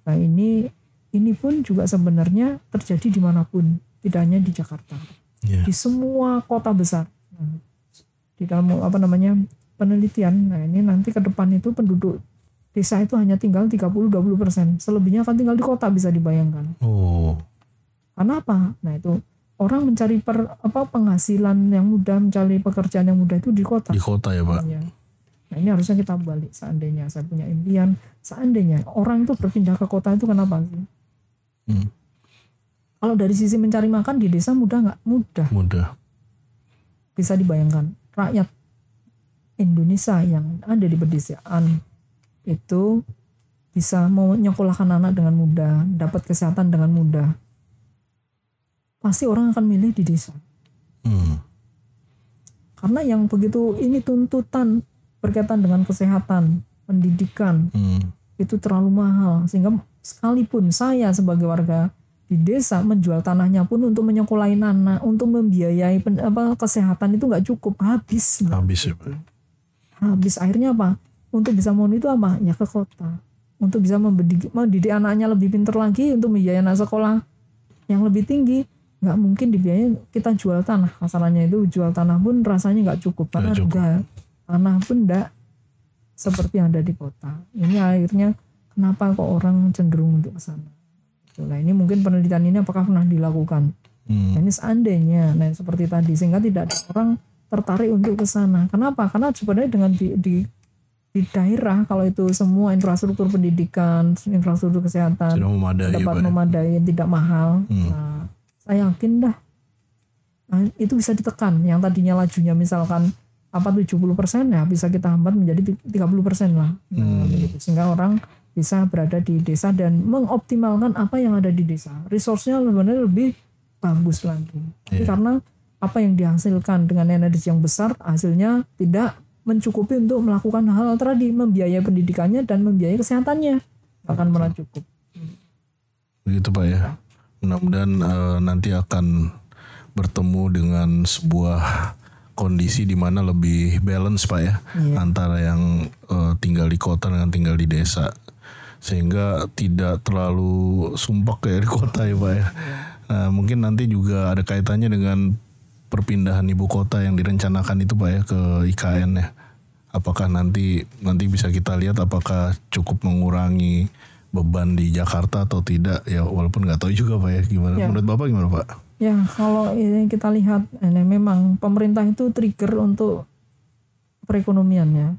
Nah, ini pun juga sebenarnya terjadi dimanapun, tidak hanya di Jakarta. Di semua kota besar. Nah, di dalam penelitian, nah ini nanti ke depan itu penduduk desa itu hanya tinggal 30-20%. Selebihnya akan tinggal di kota, bisa dibayangkan. Karena apa? Nah, itu orang mencari penghasilan yang mudah, mencari pekerjaan yang mudah itu di kota. Di kota ya, Pak. Nah, ini harusnya kita balik. Seandainya saya punya impian, seandainya orang itu berpindah ke kota itu kenapa sih? Kalau dari sisi mencari makan di desa mudah nggak? Mudah. Bisa dibayangkan, rakyat Indonesia yang ada di pedesaan itu bisa menyekolahkan anak dengan mudah, dapat kesehatan dengan mudah. Pasti orang akan milih di desa. Karena yang begitu ini tuntutan berkaitan dengan kesehatan, pendidikan, itu terlalu mahal. Sehingga sekalipun saya sebagai warga di desa menjual tanahnya pun untuk menyekolahin anak, untuk membiayai kesehatan itu nggak cukup, habis ya, Pak. Habis, akhirnya apa? Untuk bisa memenuhi itu apa? Ya ke kota. Untuk bisa mendidik anaknya lebih pintar lagi, untuk membiayai anak sekolah yang lebih tinggi, nggak mungkin dibiayai kita jual tanah. Masalahnya itu jual tanah pun rasanya nggak cukup. Karena harga tanah pun nggak seperti yang ada di kota. Ini akhirnya kenapa kok orang cenderung untuk ke sana. Nah, ini mungkin penelitian ini apakah pernah dilakukan. Nah, ini seandainya, seperti tadi, sehingga tidak ada orang tertarik untuk ke sana. Kenapa? Karena sebenarnya dengan di daerah, kalau itu semua infrastruktur pendidikan, infrastruktur kesehatan dapat memadai, tidak mahal. Nah, saya yakin itu bisa ditekan. Yang tadinya lajunya misalkan 70%, ya bisa kita hambat menjadi 30% lah. Nah, begitu. Sehingga orang bisa berada di desa dan mengoptimalkan apa yang ada di desa. Resource-nya sebenarnya lebih bagus lagi. Karena apa yang dihasilkan dengan energi yang besar, hasilnya tidak mencukupi untuk melakukan hal tadi, membiayai pendidikannya dan membiayai kesehatannya, akan pernah cukup. Begitu Pak ya. Mudah-mudahan nanti akan bertemu dengan sebuah kondisi di mana lebih balance Pak ya, antara yang tinggal di kota dengan tinggal di desa, sehingga tidak terlalu sumpek kayak di kota ya Pak ya. Nah, mungkin nanti juga ada kaitannya dengan perpindahan ibu kota yang direncanakan itu Pak ya ke IKN ya. Apakah nanti bisa kita lihat apakah cukup mengurangi beban di Jakarta atau tidak ya, walaupun nggak tahu juga Pak ya gimana. Menurut Bapak gimana Pak? Ya, kalau ini kita lihat ini memang pemerintah itu trigger untuk perekonomian ya.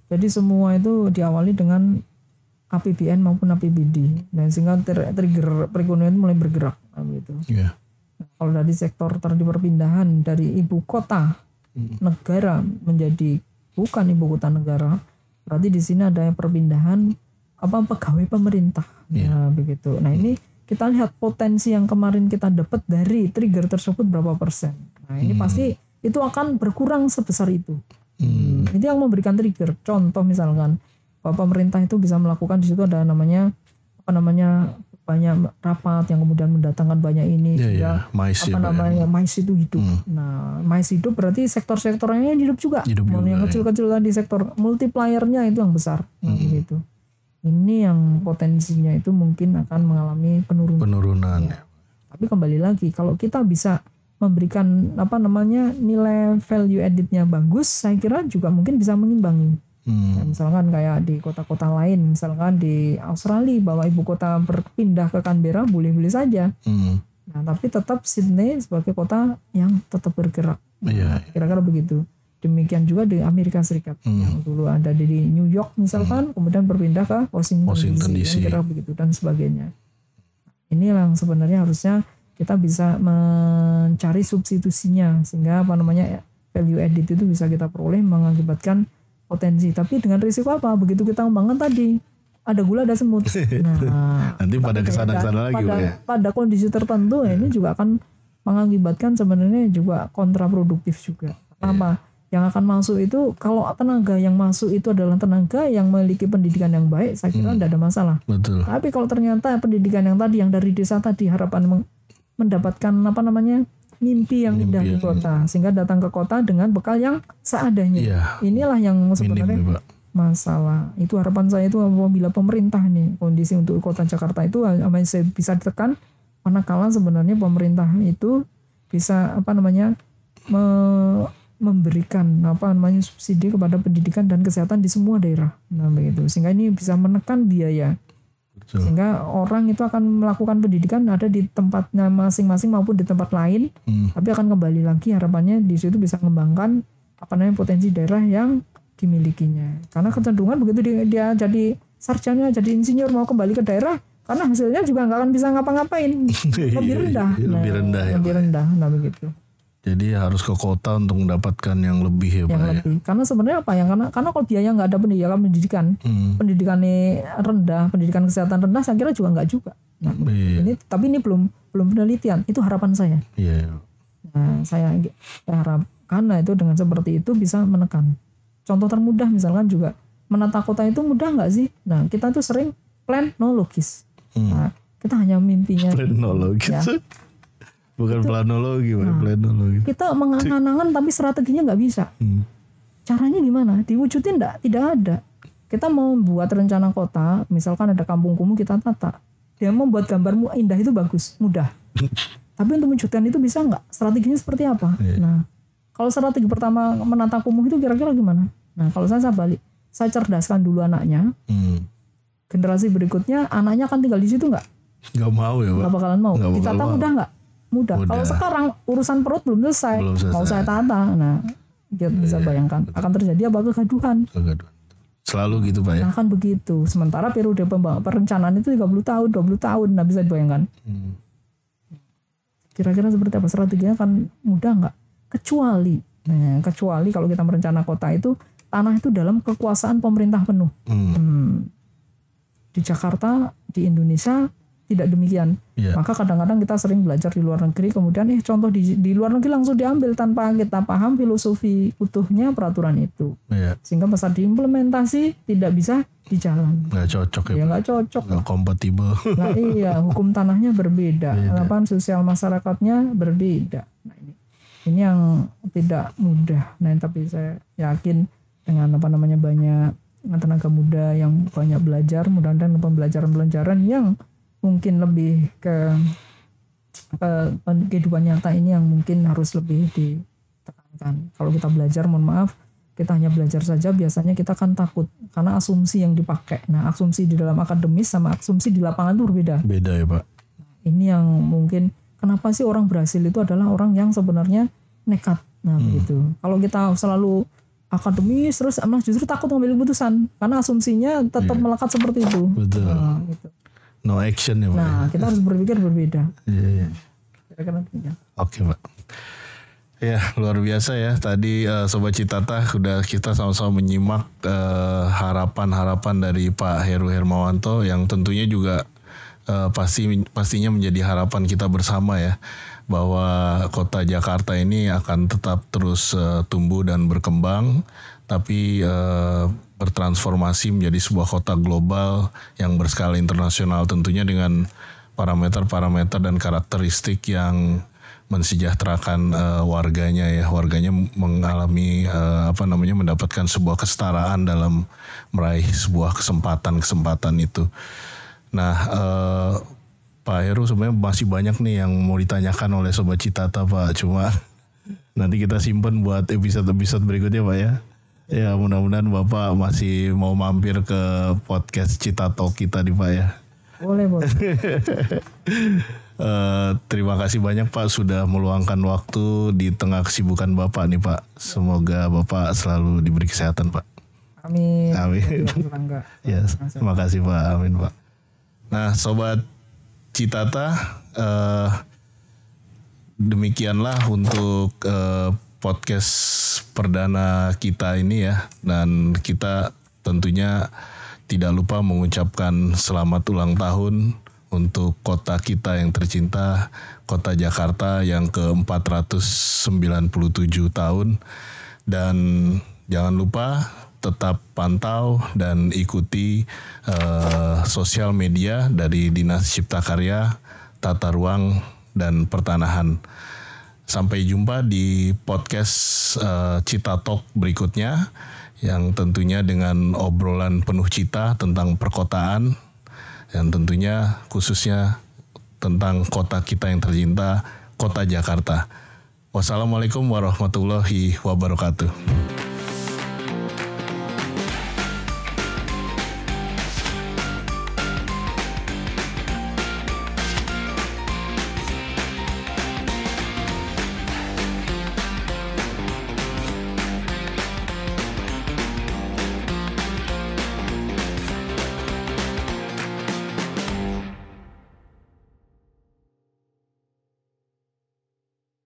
Jadi semua itu diawali dengan APBN maupun APBD, dan sehingga trigger perekonomian mulai bergerak gitu. Nah, kalau dari sektor tadi perpindahan dari ibu kota negara menjadi bukan ibu kota negara, berarti di sini ada perpindahan pegawai pemerintah. Nah, begitu. Nah, ini kita lihat potensi yang kemarin kita dapat dari trigger tersebut berapa persen. Nah, ini pasti itu akan berkurang sebesar itu. Itu yang memberikan trigger. Contoh misalkan bahwa pemerintah itu bisa melakukan, di situ ada namanya banyak rapat yang kemudian mendatangkan banyak ini mais itu hidup. Nah, mais hidup berarti sektor-sektornya hidup juga. Yang kecil-kecil tadi sektor multipliernya itu yang besar. Nah, begitu. Ini yang potensinya itu mungkin akan mengalami penurunan. Ya. Tapi kembali lagi, kalau kita bisa memberikan nilai value added-nya bagus, saya kira juga mungkin bisa mengimbangi. Ya, misalkan kayak di kota-kota lain, misalkan di Australia bahwa ibu kota berpindah ke Canberra boleh-boleh saja. Nah, tapi tetap Sydney sebagai kota yang tetap bergerak. Nah, kira-kira begitu. Demikian juga di Amerika Serikat yang dulu ada di New York misalkan, kemudian berpindah ke Washington DC. Kira begitu dan sebagainya. Ini yang sebenarnya harusnya kita bisa mencari substitusinya sehingga value added itu bisa kita peroleh mengakibatkan potensi. Tapi dengan risiko apa? Begitu kita kembangkan tadi ada gula ada semut. Nah, nanti pada kesana-kesana lagi pada kondisi tertentu ini juga akan mengakibatkan sebenarnya juga kontraproduktif juga. Kenapa? Yang akan masuk itu, kalau tenaga yang masuk itu adalah tenaga yang memiliki pendidikan yang baik, saya kira tidak ada masalah. Betul. Tapi kalau ternyata pendidikan yang tadi, yang dari desa tadi, harapan mendapatkan mimpi yang indah di kota, sehingga datang ke kota dengan bekal yang seadanya. Inilah yang sebenarnya masalah. Itu harapan saya itu apabila pemerintah nih, kondisi untuk kota Jakarta itu bisa ditekan, manakala sebenarnya pemerintah itu bisa memberikan subsidi kepada pendidikan dan kesehatan di semua daerah. Nah, begitu. Sehingga ini bisa menekan biaya. Betul. Sehingga orang itu akan melakukan pendidikan ada di tempatnya masing-masing maupun di tempat lain, tapi akan kembali lagi harapannya di situ bisa mengembangkan potensi daerah yang dimilikinya. Karena kecenderungan begitu dia jadi sarjana, jadi insinyur mau kembali ke daerah, karena hasilnya juga nggak akan bisa ngapa-ngapain. Lebih rendah. Lebih rendah. Nah, begitu. Jadi harus ke kota untuk mendapatkan yang lebih ya Pak ya. Karena sebenarnya karena kalau biaya nggak ada pendidikannya rendah, pendidikan kesehatan rendah, saya kira juga nggak juga. Nah, tapi ini belum penelitian, itu harapan saya. Nah, saya harap karena itu dengan seperti itu bisa menekan. Contoh termudah misalkan juga menata kota itu mudah nggak sih? Nah, kita tuh sering planologis. Nah, kita hanya mimpinya. Planologis. Ya. Bukan planologi, planologi. Kita mengangan-angan tapi strateginya nggak bisa. Caranya gimana? Diwujudin enggak? Tidak ada. Kita mau buat rencana kota, misalkan ada kampung kumuh kita tata. Dia mau buat gambarmu indah itu bagus, mudah. Tapi untuk mewujudkan itu bisa nggak? Strateginya seperti apa? Nah, kalau strategi pertama menata kumuh itu kira-kira gimana? Nah, kalau saya balik, saya cerdaskan dulu anaknya. Generasi berikutnya, anaknya akan tinggal di situ nggak? Nggak mau ya Pak? Nggak bakalan mau. Ditata mudah nggak? Mudah. Kalau sekarang urusan perut belum selesai. Mau saya tata. Nah, dia bisa bayangkan akan terjadi apa? Kegaduhan. Selalu gitu Pak ya. Nah, akan begitu. Sementara periode perencanaan itu 30 tahun, 20 tahun. Nah, bisa dibayangkan. Kira-kira seperti apa strateginya akan mudah nggak? Kecuali kalau kita merencana kota itu tanah itu dalam kekuasaan pemerintah penuh. Di Jakarta, di Indonesia tidak demikian. Maka kadang-kadang kita sering belajar di luar negeri, kemudian contoh di luar negeri langsung diambil tanpa kita paham filosofi utuhnya peraturan itu. Sehingga pas diimplementasi tidak bisa dijalan. Nggak cocok ya. Nggak cocok. Nggak kompatibel. Nah iya, hukum tanahnya berbeda, harapan sosial masyarakatnya berbeda. Nah ini yang tidak mudah. Nah tapi saya yakin dengan banyak tenaga muda yang banyak belajar, mudah-mudahan pembelajaran yang mungkin lebih ke kehidupan nyata ini yang mungkin harus lebih ditekankan. Kalau kita belajar, mohon maaf, kita hanya belajar saja, biasanya kita kan takut karena asumsi yang dipakai. Nah, asumsi di dalam akademis sama asumsi di lapangan itu berbeda. Beda ya, Pak. Ini yang mungkin kenapa sih orang berhasil itu adalah orang yang sebenarnya nekat. Nah, begitu. Kalau kita selalu akademis terus justru takut mengambil keputusan karena asumsinya tetap melekat seperti itu. Betul. Nah, gitu. No action ya, Pak. Nah, kita harus berpikir berbeda. Iya. Kira-kira demikian. Oke, Pak. Ya, luar biasa ya. Tadi Sobat Citata udah kita sama-sama menyimak harapan-harapan dari Pak Heru Hermawanto yang tentunya juga pastinya menjadi harapan kita bersama ya, bahwa kota Jakarta ini akan tetap terus tumbuh dan berkembang, tapi bertransformasi menjadi sebuah kota global yang berskala internasional, tentunya dengan parameter-parameter dan karakteristik yang mensejahterakan warganya ya. Warganya mengalami mendapatkan sebuah kesetaraan dalam meraih sebuah kesempatan itu. Nah, Pak Heru sebenarnya masih banyak nih yang mau ditanyakan oleh Sobat Citata, Pak. Cuma nanti kita simpen buat episode berikutnya, Pak ya. Ya, mudah-mudahan Bapak masih mau mampir ke podcast Citatalk kita nih, Pak ya. Boleh. Terima kasih banyak, Pak, sudah meluangkan waktu di tengah kesibukan Bapak nih, Pak. Semoga Bapak selalu diberi kesehatan, Pak. Amin. Ya, terima kasih, Pak. Amin, Pak. Nah, Sobat Citata, demikianlah untuk podcast perdana kita ini ya. Dan kita tentunya tidak lupa mengucapkan selamat ulang tahun untuk kota kita yang tercinta, kota Jakarta yang ke-497 tahun. Dan jangan lupa tetap pantau dan ikuti sosial media dari Dinas Cipta Karya, Tata Ruang, dan Pertanahan. Sampai jumpa di podcast Citatalk berikutnya, yang tentunya dengan obrolan penuh cita tentang perkotaan, dan tentunya khususnya tentang kota kita yang tercinta, kota Jakarta. Wassalamualaikum warahmatullahi wabarakatuh.